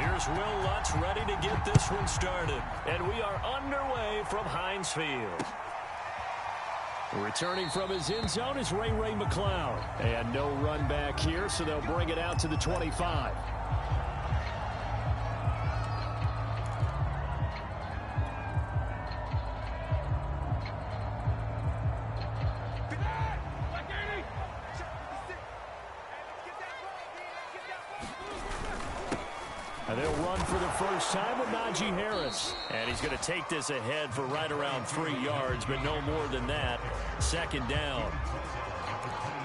Here's Will Lutz ready to get this one started. And we are underway from Heinz Field. Returning from his end zone is Ray McCloud. And no run back here, so they'll bring it out to the 25. And they'll run for the first time with Najee Harris. And he's going to take this ahead for right around 3 yards, but no more than that. Second down.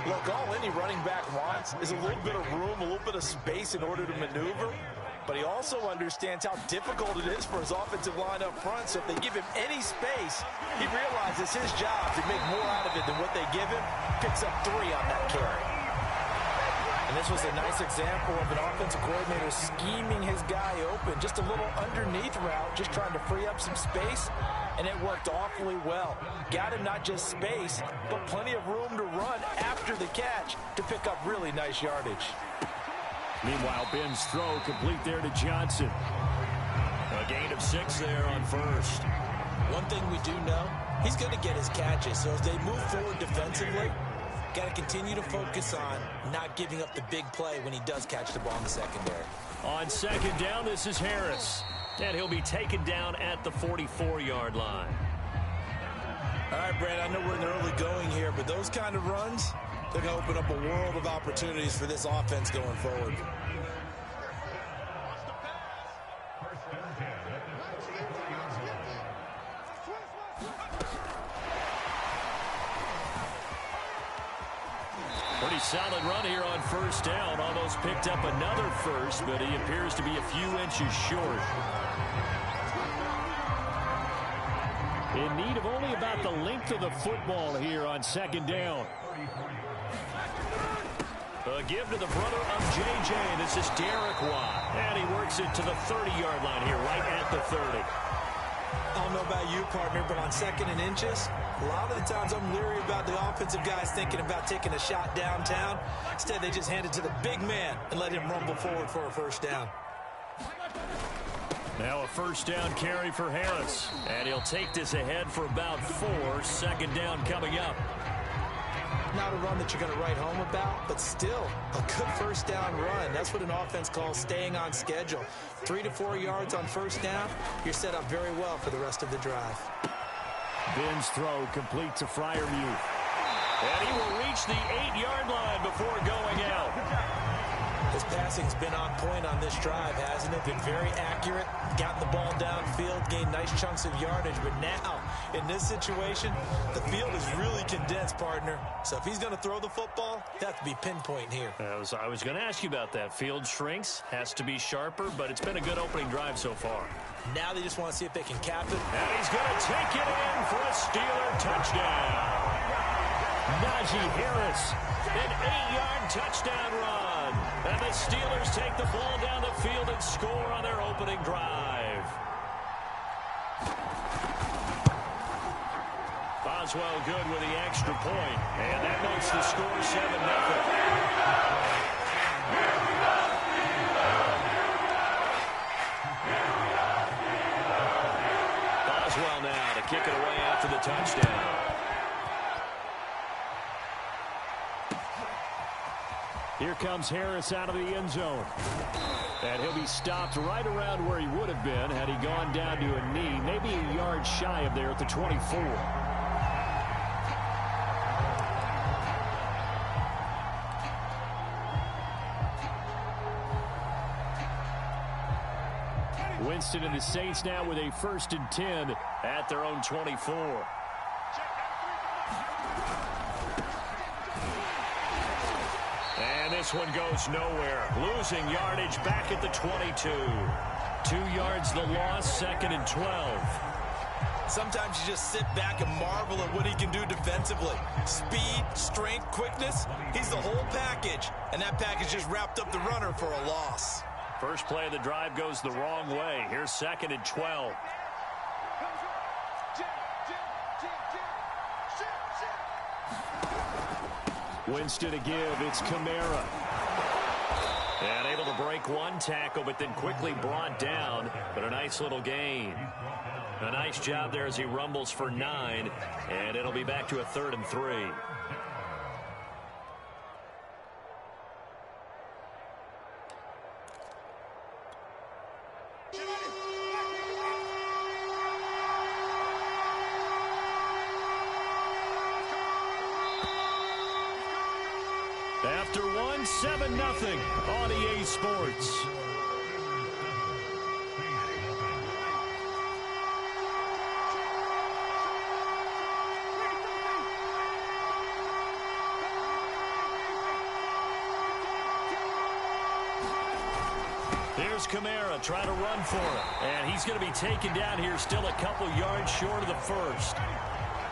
Look, all any running back wants is a little bit of room, a little bit of space in order to maneuver. But he also understands how difficult it is for his offensive line up front. So if they give him any space, he realizes his job to make more out of it than what they give him. Picks up 3 on that carry. And this was a nice example of an offensive coordinator scheming his guy open. Just a little underneath route, just trying to free up some space. And it worked awfully well. Got him not just space, but plenty of room to run after the catch to pick up really nice yardage. Meanwhile, Ben's throw complete there to Johnson. A gain of 6 there on first. One thing we do know, he's going to get his catches. So as they move forward defensively, got to continue to focus on not giving up the big play when he does catch the ball in the secondary. On second down, this is Harris. And he'll be taken down at the 44-yard line. All right, Brad, I know we're in the early going here, but those kind of runs, they're going to open up a world of opportunities for this offense going forward. Pretty solid run here on first down. Almost picked up another first, but he appears to be a few inches short. In need of only about the length of the football here on second down. A give to the brother of J.J. This is Derek Watt. And he works it to the 30-yard line here, right at the 30. I don't know about you, partner, but on second and inches, a lot of the times I'm leery about the offensive guys thinking about taking a shot downtown. Instead, they just hand it to the big man and let him rumble forward for a first down. Now a first down carry for Harris. And he'll take this ahead for about 4. Second down coming up. Not a run that you're going to write home about, but still a good first down run. That's what an offense calls staying on schedule. 3 to 4 yards on first down, you're set up very well for the rest of the drive. Ben's throw complete to Freiermuth. And he will reach the 8-yard line before going out. His passing's been on point on this drive, hasn't it? Been very accurate, gotten the ball downfield, gained nice chunks of yardage. But now, in this situation, the field is really condensed, partner. So if he's going to throw the football, that has to be pinpoint here. I was going to ask you about that. Field shrinks, has to be sharper, but it's been a good opening drive so far. Now they just want to see if they can cap it. And he's going to take it in for a Steeler touchdown. Najee Harris, an 8-yard touchdown run. And the Steelers take the ball down the field and score on their opening drive. Boswell good with the extra point. And that makes the score 7-0. Boswell now to kick it away after the touchdown. Here comes Harris out of the end zone. And he'll be stopped right around where he would have been had he gone down to a knee, maybe a yard shy of there at the 24. Winston and the Saints now with a 1st and 10 at their own 24. And this one goes nowhere. Losing yardage back at the 22. 2 yards the loss, 2nd and 12. Sometimes you just sit back and marvel at what he can do defensively. Speed, strength, quickness, he's the whole package. And that package just wrapped up the runner for a loss. First play of the drive goes the wrong way. Here's 2nd and 12. Winston to give. It's Kamara. And able to break one tackle, but then quickly brought down. But a nice little gain. A nice job there as he rumbles for 9. And it'll be back to a 3rd and 3. After 1, 7-0 on EA Sports. Here's Kamara trying to run for it. And he's going to be taken down here, still a couple yards short of the first.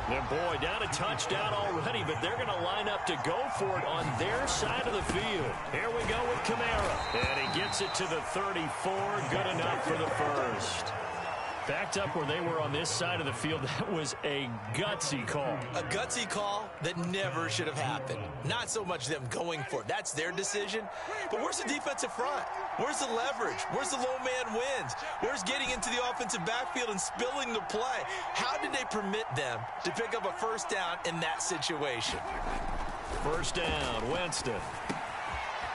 And boy, down a touchdown already, but they're going to line up to go for it on their side of the field. Here we go with Kamara. And he gets it to the 34. Good enough for the first. Backed up where they were on this side of the field. That was a gutsy call. A gutsy call that never should have happened. Not so much them going for it. That's their decision. But where's the defensive front? Where's the leverage? Where's the low man wins? Where's getting into the offensive backfield and spilling the play? How did they permit them to pick up a first down in that situation? First down, Winston.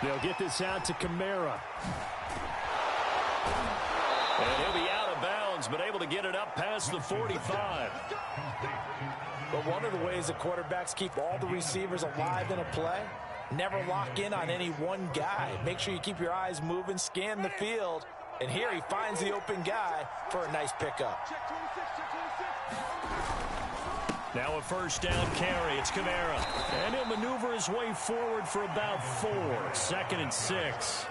They'll get this out to Kamara. And he'll be out of bounds, but able to get it up past the 45. But one of the ways that quarterbacks keep all the receivers alive in a play, never lock in on any one guy. Make sure you keep your eyes moving, scan the field. And here he finds the open guy for a nice pickup. Now a first down carry. It's Kamara. And he'll maneuver his way forward for about 4. 2nd and 6.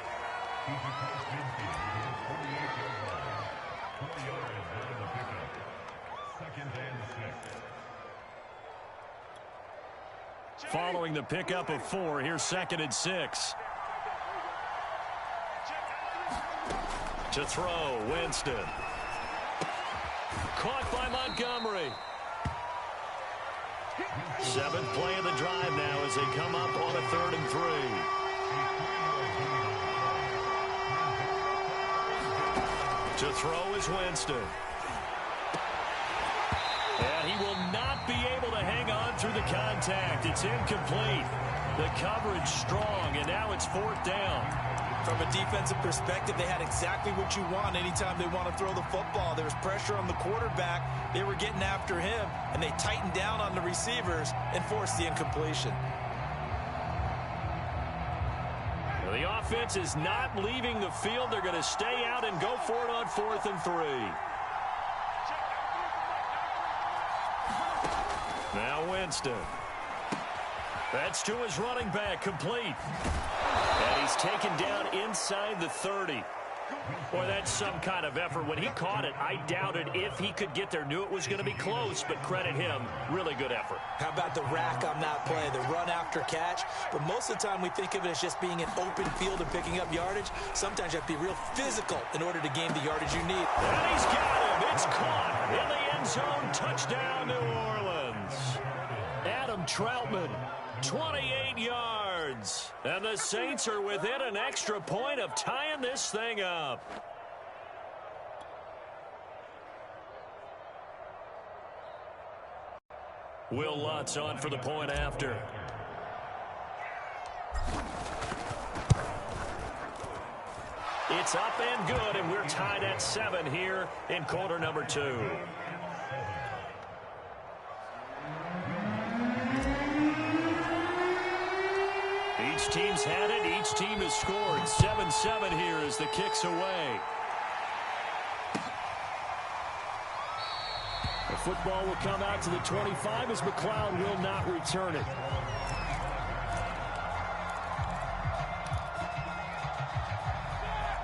Following the pickup of 4, here's 2nd and 6. To throw, Winston. Caught by Montgomery. 7th play of the drive now as they come up on a 3rd and 3. To throw is Winston. And he will not be able to hang on through the contact. It's incomplete. The coverage strong, and now it's 4th down. From a defensive perspective, they had exactly what you want anytime they want to throw the football. There was pressure on the quarterback. They were getting after him, and they tightened down on the receivers and forced the incompletion. Well, the offense is not leaving the field. They're going to stay out and go for it on 4th and 3. Now Winston. That's to his running back, complete. And he's taken down inside the 30. Boy, that's some kind of effort. When he caught it, I doubted if he could get there. Knew it was going to be close, but credit him. Really good effort. How about the rack on that play, the run after catch? But most of the time we think of it as just being an open field and picking up yardage. Sometimes you have to be real physical in order to gain the yardage you need. And he's got him. It's caught in the end zone. Touchdown, New Orleans. Adam Troutman, 28 yards. And the Saints are within an extra point of tying this thing up. Will Lutz on for the point after. It's up and good, and we're tied at 7 here in quarter number 2. Each team's had it. Each team has scored. 7-7 here as the kick's away. The football will come out to the 25 as McLeod will not return it.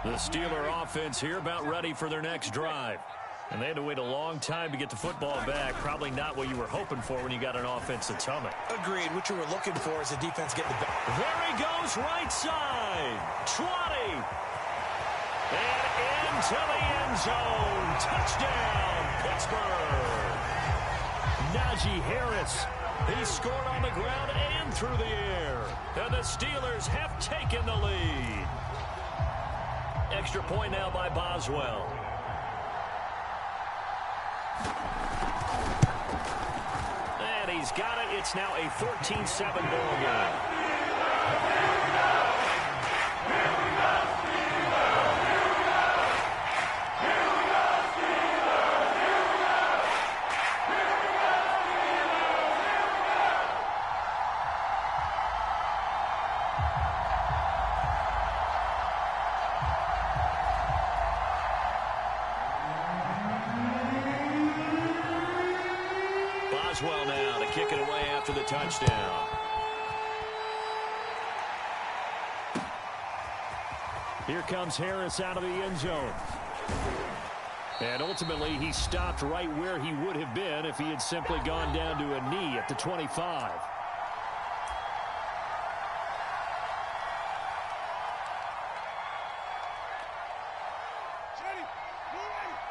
The Steeler offense here about ready for their next drive. And they had to wait a long time to get the football back. Probably not what you were hoping for when you got an offense that's humming. Agreed. What you were looking for is the defense getting the back. There he goes, right side. 20. And into the end zone. Touchdown, Pittsburgh. Najee Harris. He scored on the ground and through the air. And the Steelers have taken the lead. Extra point now by Boswell. And he's got it. It's now a 14-7 ball game. Boswell now to kick it away after the touchdown. Here comes Harris out of the end zone. And ultimately, he stopped right where he would have been if he had simply gone down to a knee at the 25.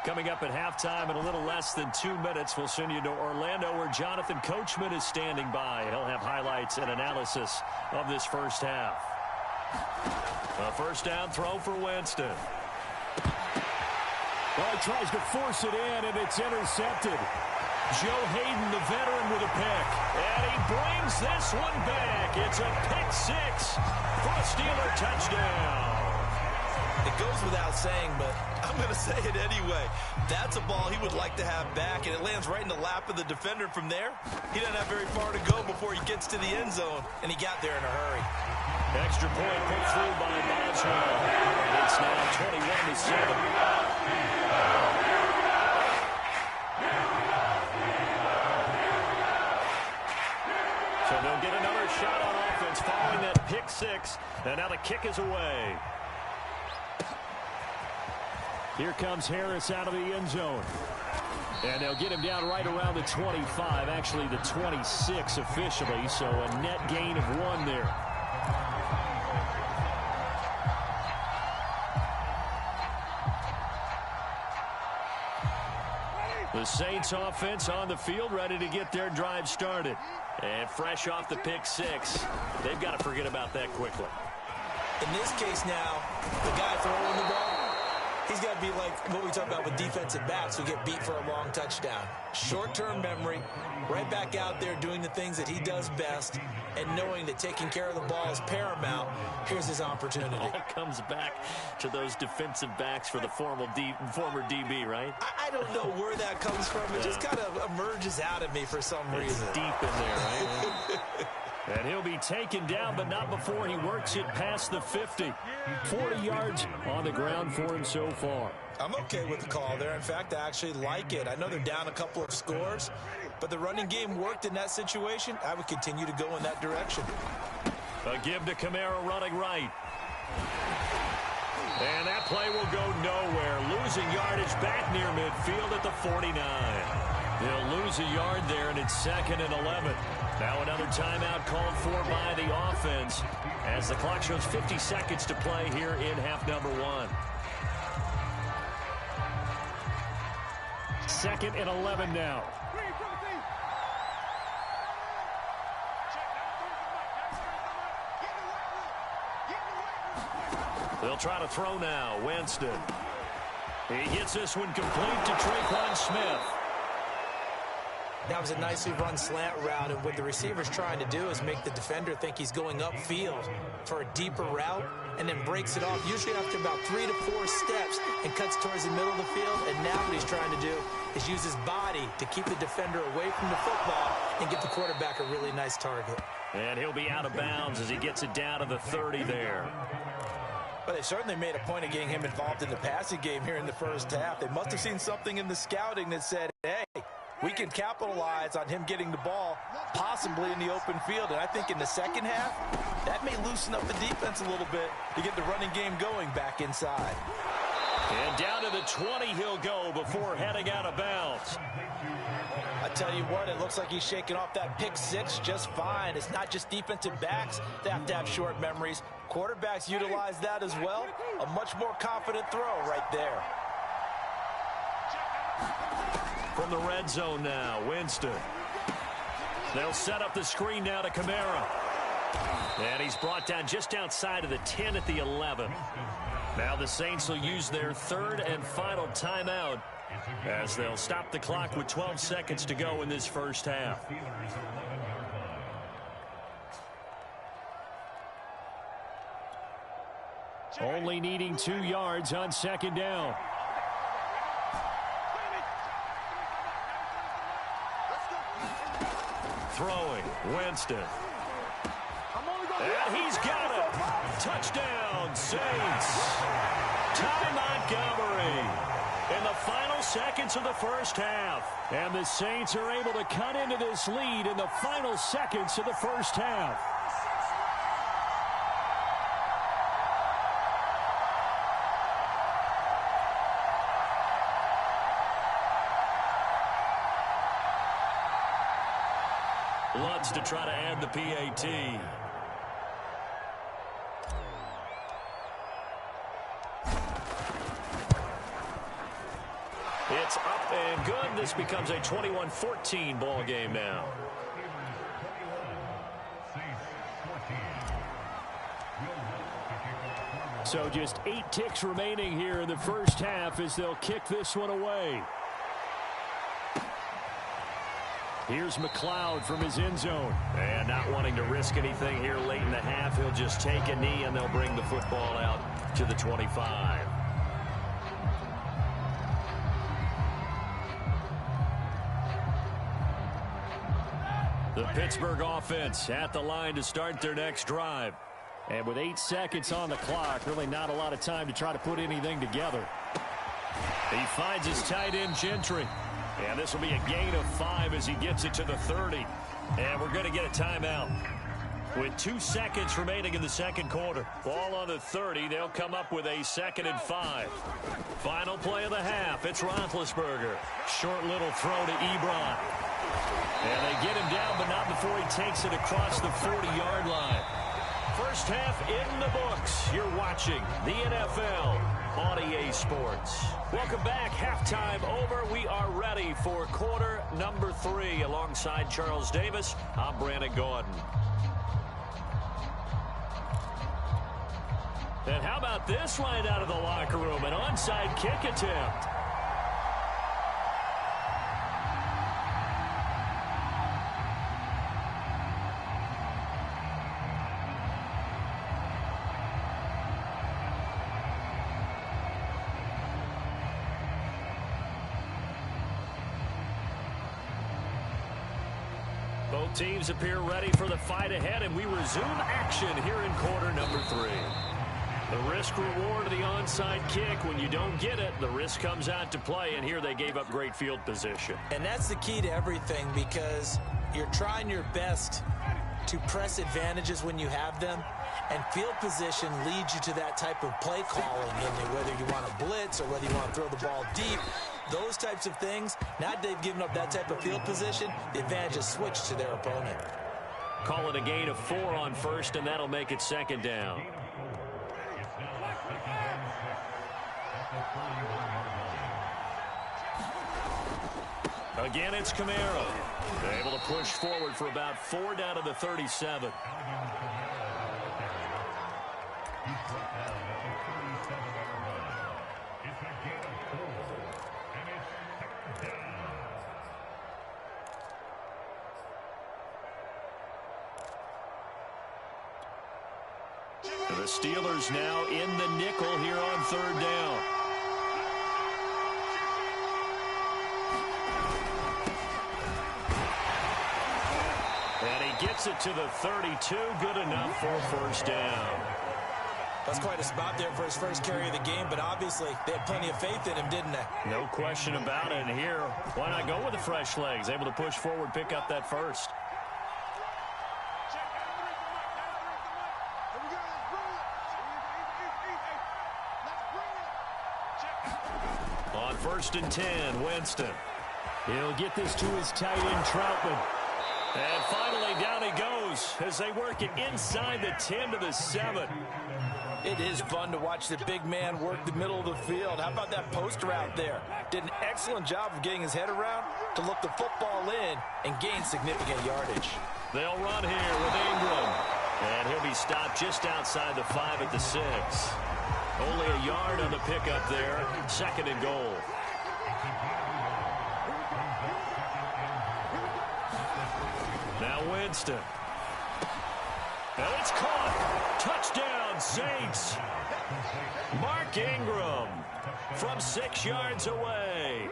Coming up at halftime in a little less than 2 minutes, we'll send you to Orlando where Jonathan Coachman is standing by. He'll have highlights and analysis of this first half. A first down throw for Winston. Well, he tries to force it in, and it's intercepted. Joe Hayden, the veteran, with a pick. And he brings this one back. It's a pick six for a Steeler touchdown. It goes without saying, but I'm going to say it anyway. That's a ball he would like to have back, and it lands right in the lap of the defender from there. He doesn't have very far to go before he gets to the end zone, and he got there in a hurry. Extra point put through by Boswell. And it's now 21-7. So they'll get another shot on offense following that pick six. And now the kick is away. Here comes Harris out of the end zone. And they'll get him down right around the 25, actually the 26 officially, so a net gain of 1 there. The Saints offense on the field, ready to get their drive started. And fresh off the pick six, they've got to forget about that quickly. In this case now, the guy throwing the ball, he's got to be like what we talk about with defensive backs who get beat for a long touchdown. Short-term memory, right back out there doing the things that he does best, and knowing that taking care of the ball is paramount. Here's his opportunity. All comes back to those defensive backs for the former DB, right? I don't know where that comes from. It just kind of emerges out of me for some reason. Deep in there, right? And he'll be taken down, but not before he works it past the 50. 40 yards on the ground for him so far. I'm okay with the call there. In fact, I actually like it. I know they're down a couple of scores, but the running game worked in that situation. I would continue to go in that direction. A give to Kamara running right. And that play will go nowhere. Losing yardage back near midfield at the 49. They'll lose a yard there, and it's 2nd and 11. Now another timeout called for by the offense as the clock shows 50 seconds to play here in half number 1. 2nd and 11 now. They'll try to throw now. Winston. He gets this one complete to Traquan Smith. That was a nicely run slant route, and what the receiver's trying to do is make the defender think he's going upfield for a deeper route, and then breaks it off, usually after about 3 to 4 steps, and cuts towards the middle of the field. And now what he's trying to do is use his body to keep the defender away from the football and give the quarterback a really nice target. And he'll be out of bounds as he gets it down to the 30 there. But they certainly made a point of getting him involved in the passing game here in the first half. They must have seen something in the scouting that said, hey, we can capitalize on him getting the ball possibly in the open field. And I think in the second half, that may loosen up the defense a little bit to get the running game going back inside. And down to the 20 he'll go before heading out of bounds. I tell you what, it looks like he's shaking off that pick six just fine. It's not just defensive backs that have to have short memories. Quarterbacks utilize that as well. A much more confident throw right there. From the red zone now, Winston. They'll set up the screen now to Kamara. And he's brought down just outside of the 10 at the 11. Now the Saints will use their third and final timeout as they'll stop the clock with 12 seconds to go in this first half. Only needing 2 yards on second down. Throwing, Winston. And he's got it. Touchdown, Saints. Ty Montgomery in the final seconds of the first half. And the Saints are able to cut into this lead in the final seconds of the first half. Lutz to try to add the PAT. It's up and good. This becomes a 21-14 ball game now. So just 8 ticks remaining here in the first half as they'll kick this one away. Here's McLeod from his end zone. And not wanting to risk anything here late in the half, he'll just take a knee and they'll bring the football out to the 25. The Pittsburgh offense at the line to start their next drive. And with 8 seconds on the clock, really not a lot of time to try to put anything together. He finds his tight end, Gentry. And this will be a gain of 5 as he gets it to the 30. And we're going to get a timeout. With 2 seconds remaining in the second quarter. Ball on the 30. They'll come up with a 2nd and 5. Final play of the half. It's Roethlisberger. Short little throw to Ebron. And they get him down, but not before he takes it across the 40-yard line. First half in the books. You're watching the NFL on EA Sports. Welcome back. Halftime over. We are ready for quarter number 3. Alongside Charles Davis, I'm Brandon Gordon. And how about this right out of the locker room? An onside kick attempt. Both teams appear ready for the fight ahead, and we resume action here in quarter number 3. The risk reward of the onside kick. When you don't get it, the risk comes out to play, and here they gave up great field position. And that's the key to everything, because you're trying your best to press advantages when you have them, and field position leads you to that type of play calling, and whether you want to blitz or whether you want to throw the ball deep, those types of things. Now that they've given up that type of field position, the advantage is switched to their opponent. Call it a gain of 4 on first, and that'll make it 2nd down. Again, it's Kamara. They're able to push forward for about 4 down to the 37. The Steelers now in the nickel here on 3rd down. And he gets it to the 32. Good enough for a 1st down. That's quite a spot there for his first carry of the game, but obviously they had plenty of faith in him, didn't they? No question about it. And here, why not go with the fresh legs? Able to push forward, pick up that first. On 1st and 10, Winston. He'll get this to his tight end, Troutman. And finally, down he goes as they work it inside the 10 to the 7. It is fun to watch the big man work the middle of the field. How about that post route there? Did an excellent job of getting his head around to look the football in and gain significant yardage. They'll run here with Ingram. And he'll be stopped just outside the 5 at the 6. Only a yard on the pickup there. 2nd and goal. Now Winston. And it's caught. Touchdown, Saints. Mark Ingram from 6 yards away.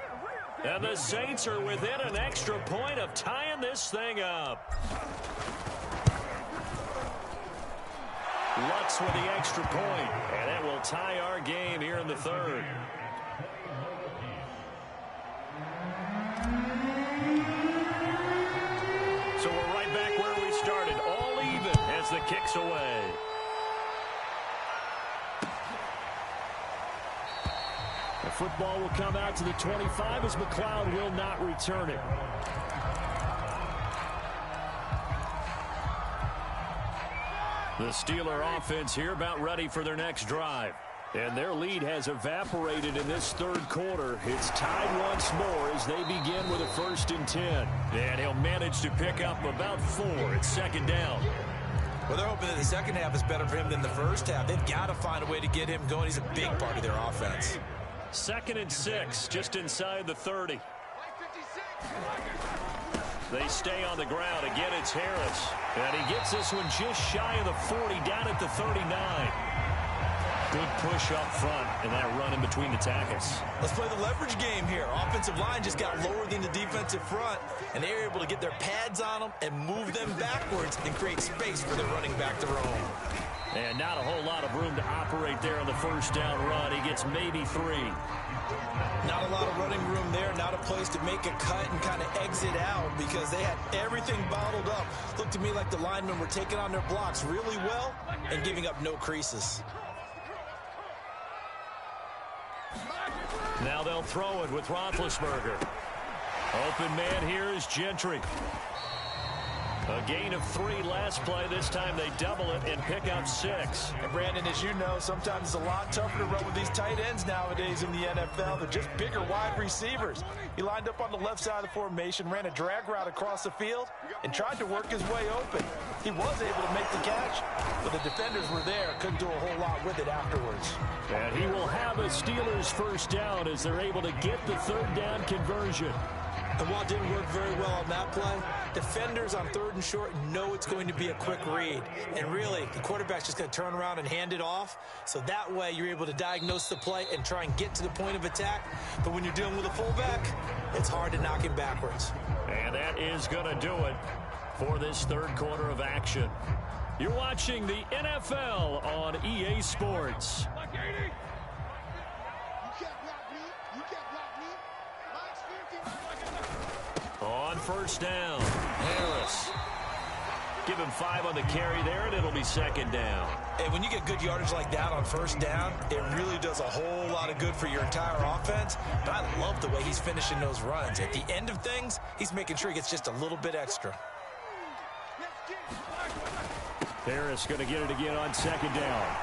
And the Saints are within an extra point of tying this thing up. Lutz with the extra point, and that will tie our game here in the 3rd. So we're right back where we started, all even as the kick's away. The football will come out to the 25 as McLeod will not return it. The Steeler offense here about ready for their next drive. And their lead has evaporated in this 3rd quarter. It's tied once more as they begin with a 1st and 10. And he'll manage to pick up about 4 at 2nd down. Well, they're hoping that the second half is better for him than the first half. They've got to find a way to get him going. He's a big part of their offense. 2nd and 6, just inside the 30. They stay on the ground. Again, it's Harris. And he gets this one just shy of the 40, down at the 39. Good push up front, and that run in between the tackles. Let's play the leverage game here. Offensive line just got lower than the defensive front, and they're able to get their pads on them and move them backwards and create space for their running back to roam. And not a whole lot of room to operate there on the 1st down run. He gets maybe 3. Not a lot of running room there, not a place to make a cut and kind of exit out because they had everything bottled up. Looked to me like the linemen were taking on their blocks really well and giving up no creases. Now they'll throw it with Roethlisberger. Open man here is Gentry. A gain of 3 last play. This time they double it and pick up 6. And Brandon, as you know, sometimes it's a lot tougher to run with these tight ends nowadays in the NFL. They're just bigger wide receivers. He lined up on the left side of the formation, ran a drag route across the field, and tried to work his way open. He was able to make the catch, but the defenders were there. Couldn't do a whole lot with it afterwards. And he will have a Steelers 1st down as they're able to get the 3rd down conversion. And while it didn't work very well on that play, defenders on 3rd and short know it's going to be a quick read. And really, the quarterback's just going to turn around and hand it off. So that way, you're able to diagnose the play and try and get to the point of attack. But when you're dealing with a fullback, it's hard to knock him backwards. And that is going to do it for this 3rd quarter of action. You're watching the NFL on EA Sports. On 1st down, Harris. Give him 5 on the carry there, and it'll be 2nd down. And when you get good yardage like that on 1st down, it really does a whole lot of good for your entire offense. But I love the way he's finishing those runs. At the end of things, he's making sure he gets just a little bit extra. Harris going to get it again on 2nd down.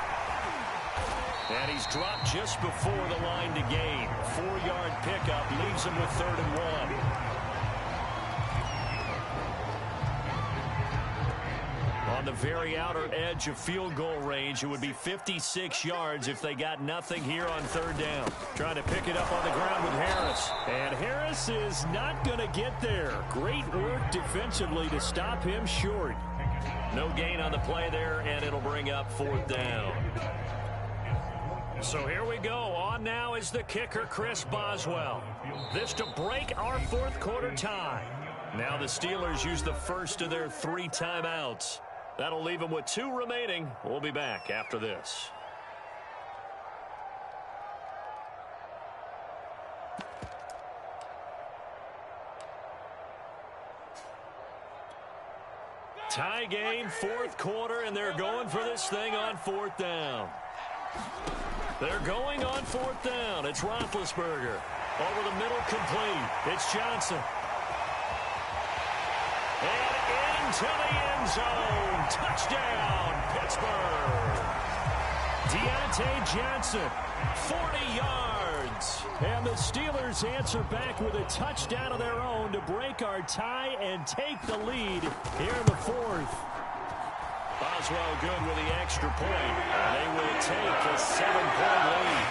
And he's dropped just before the line to gain. 4-yard pickup leaves him with 3rd and 1. On the very outer edge of field goal range, it would be 56 yards if they got nothing here on 3rd down. Trying to pick it up on the ground with Harris. And Harris is not going to get there. Great work defensively to stop him short. No gain on the play there, and it'll bring up 4th down. So here we go. On now is the kicker, Chris Boswell. This to break our 4th quarter tie. Now the Steelers use the first of their 3 timeouts. That'll leave them with 2 remaining. We'll be back after this. Tie game, 4th quarter, and they're going for this thing on 4th down. They're going on 4th down. It's Roethlisberger. Over the middle, complete. It's Johnson. And into the end zone. Touchdown, Pittsburgh. Deontay Johnson, 40 yards. And the Steelers answer back with a touchdown of their own to break our tie and take the lead here in the 4th. Boswell good with the extra point. They will take a 7-point lead.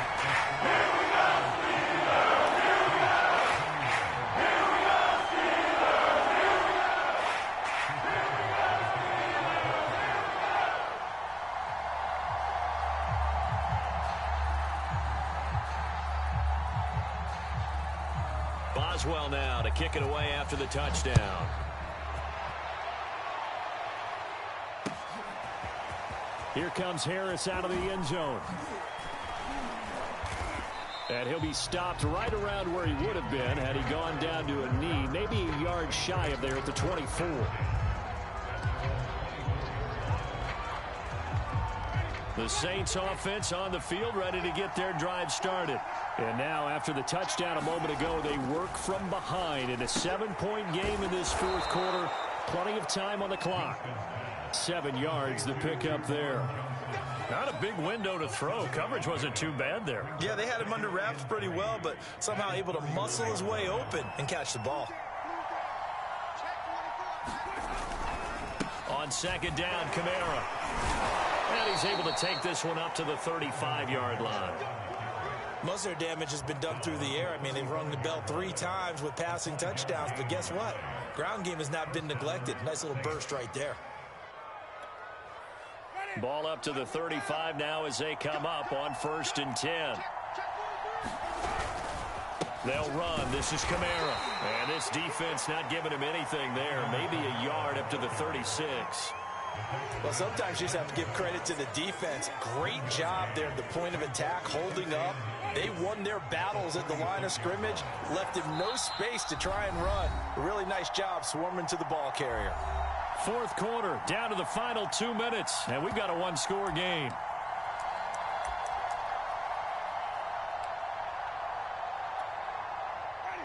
Boswell now to kick it away after the touchdown. Here comes Harris out of the end zone. And he'll be stopped right around where he would have been had he gone down to a knee, maybe a yard shy of there at the 24. The Saints offense on the field, ready to get their drive started. And now, after the touchdown a moment ago, they work from behind in a 7-point game in this fourth quarter. Plenty of time on the clock. 7 yards, the pickup there. Not a big window to throw. Coverage wasn't too bad there. Yeah, they had him under wraps pretty well, but somehow able to muscle his way open and catch the ball. On second down, Kamara. And he's able to take this one up to the 35-yard line. Most of their damage has been done through the air. I mean, they've rung the bell 3 times with passing touchdowns, but guess what? Ground game has not been neglected. Nice little burst right there. Ball up to the 35 now as they come up on 1st and 10. They'll run. This is Kamara. And this defense not giving him anything there. Maybe a yard up to the 36. Well, sometimes you just have to give credit to the defense. Great job there at the point of attack, holding up. They won their battles at the line of scrimmage, left him no space to try and run. A really nice job swarming to the ball carrier. Fourth quarter, down to the final 2 minutes, and we've got a one-score game.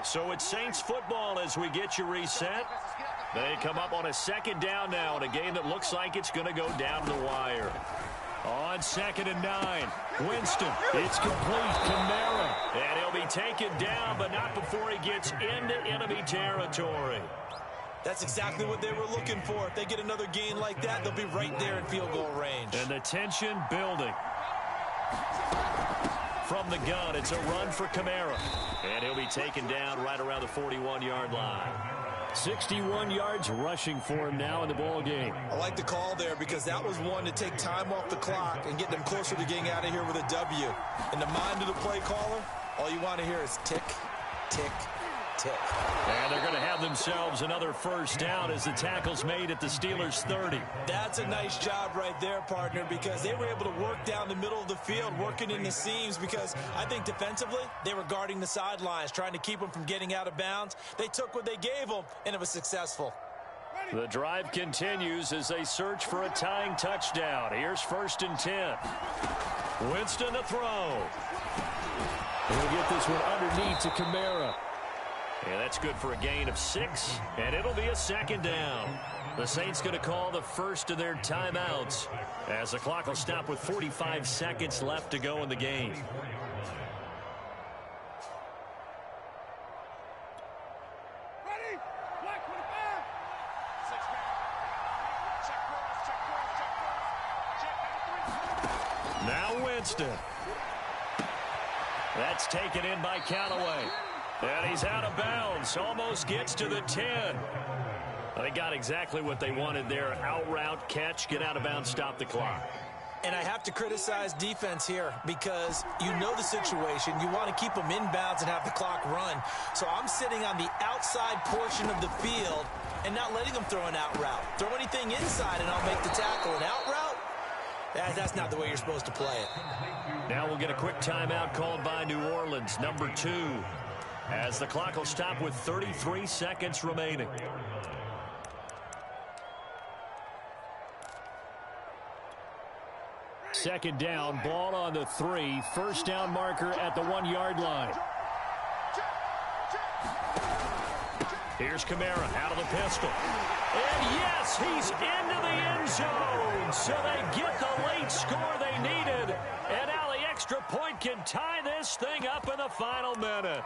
So it's Saints football as we get you reset. They come up on a second down now in a game that looks like it's going to go down the wire. On 2nd and 9, Winston, it's complete, Kamara. And he'll be taken down, but not before he gets into enemy territory. That's exactly what they were looking for. If they get another gain like that, they'll be right there in field goal range. And the tension building. From the gun, it's a run for Kamara. And he'll be taken down right around the 41-yard line. 61 yards rushing for him now in the ball game. I like the call there because that was one to take time off the clock and get them closer to getting out of here with a W. In the mind of the play caller, all you want to hear is tick, tick, tick. And they're going to have themselves another first down as the tackle's made at the Steelers' 30. That's a nice job right there, partner, because they were able to work down the middle of the field, working in the seams, because I think defensively they were guarding the sidelines, trying to keep them from getting out of bounds. They took what they gave them, and it was successful. The drive continues as they search for a tying touchdown. Here's 1st and 10. Winston to throw. He'll get this one underneath to Kamara. And that's good for a gain of 6, and it'll be a second down. The Saints going to call the first of their timeouts as the clock will stop with 45 seconds left to go in the game. Now Winston. That's taken in by Callaway. And he's out of bounds. Almost gets to the 10. They got exactly what they wanted there. Out route, catch, get out of bounds, stop the clock. And I have to criticize defense here because you know the situation. You want to keep them inbounds and have the clock run. So I'm sitting on the outside portion of the field and not letting them throw an out route. Throw anything inside and I'll make the tackle. An out route? That's not the way you're supposed to play it. Now we'll get a quick timeout called by New Orleans, number 2. As the clock will stop with 33 seconds remaining. Second down, ball on the 3. First down marker at the 1-yard line. Here's Kamara out of the pistol. And yes, he's into the end zone. So they get the late score they needed. And now the extra point can tie this thing up in the final minute.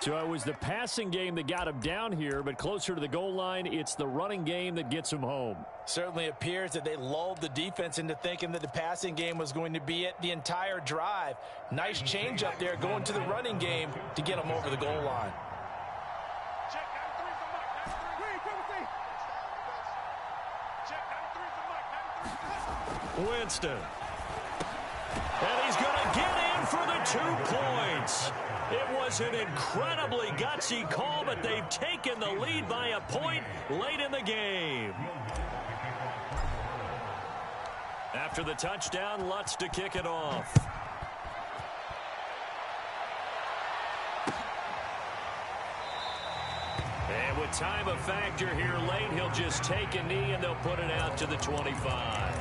So it was the passing game that got him down here, but closer to the goal line, it's the running game that gets him home. Certainly appears that they lulled the defense into thinking that the passing game was going to be it the entire drive. Nice change up there going to the running game to get him over the goal line. Winston. And he's going to get in for the 2 points. It was an incredibly gutsy call, but they've taken the lead by a point late in the game. After the touchdown, Lutz to kick it off. And with time a factor here late, he'll just take a knee and they'll put it out to the 25.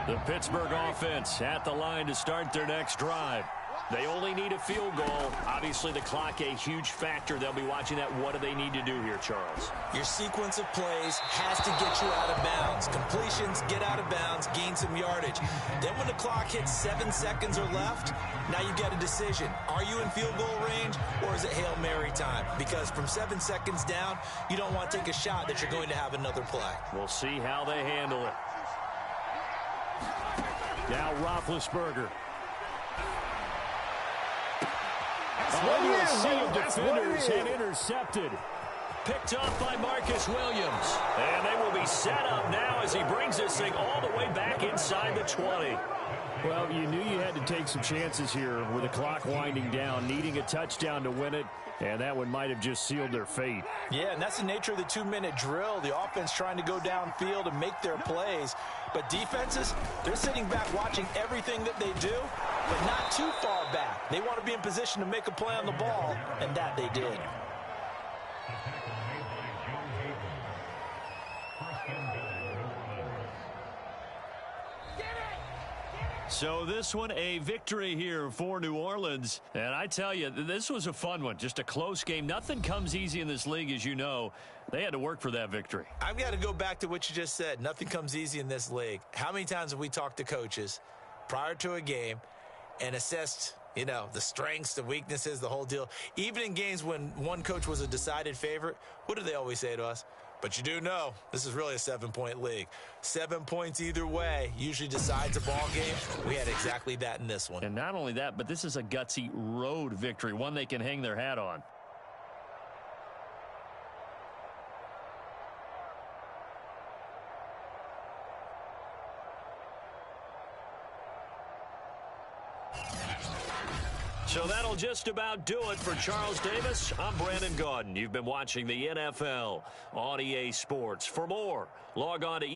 The Pittsburgh offense at the line to start their next drive. They only need a field goal. Obviously, the clock a huge factor. They'll be watching that. What do they need to do here, Charles? Your sequence of plays has to get you out of bounds. Completions, get out of bounds, gain some yardage. Then when the clock hits 7 seconds or left, now you've got a decision. Are you in field goal range, or is it Hail Mary time? Because from 7 seconds down, you don't want to take a shot that you're going to have another play. We'll see how they handle it. Now Roethlisberger. A sea of defenders and intercepted. Picked off by Marcus Williams. And they will be set up now as he brings this thing all the way back inside the 20. Well, you knew you had to take some chances here with the clock winding down, needing a touchdown to win it, and that one might have just sealed their fate. Yeah, and that's the nature of the 2-minute drill. The offense trying to go downfield and make their plays. But defenses, they're sitting back watching everything that they do, but not too far back. They want to be in position to make a play on the ball, and that they did. So this one, a victory here for New Orleans. And I tell you, this was a fun one. Just a close game. Nothing comes easy in this league, as you know. They had to work for that victory. I've got to go back to what you just said. Nothing comes easy in this league. How many times have we talked to coaches prior to a game and assessed, you know, the strengths, the weaknesses, the whole deal? Even in games when one coach was a decided favorite, what do they always say to us? But you do know this is really a 7-point league. 7 points either way usually decides a ball game. We had exactly that in this one. And not only that, but this is a gutsy road victory, one they can hang their hat on. So that'll just about do it for Charles Davis. I'm Brandon Gaudin. You've been watching the NFL on EA Sports. For more, log on to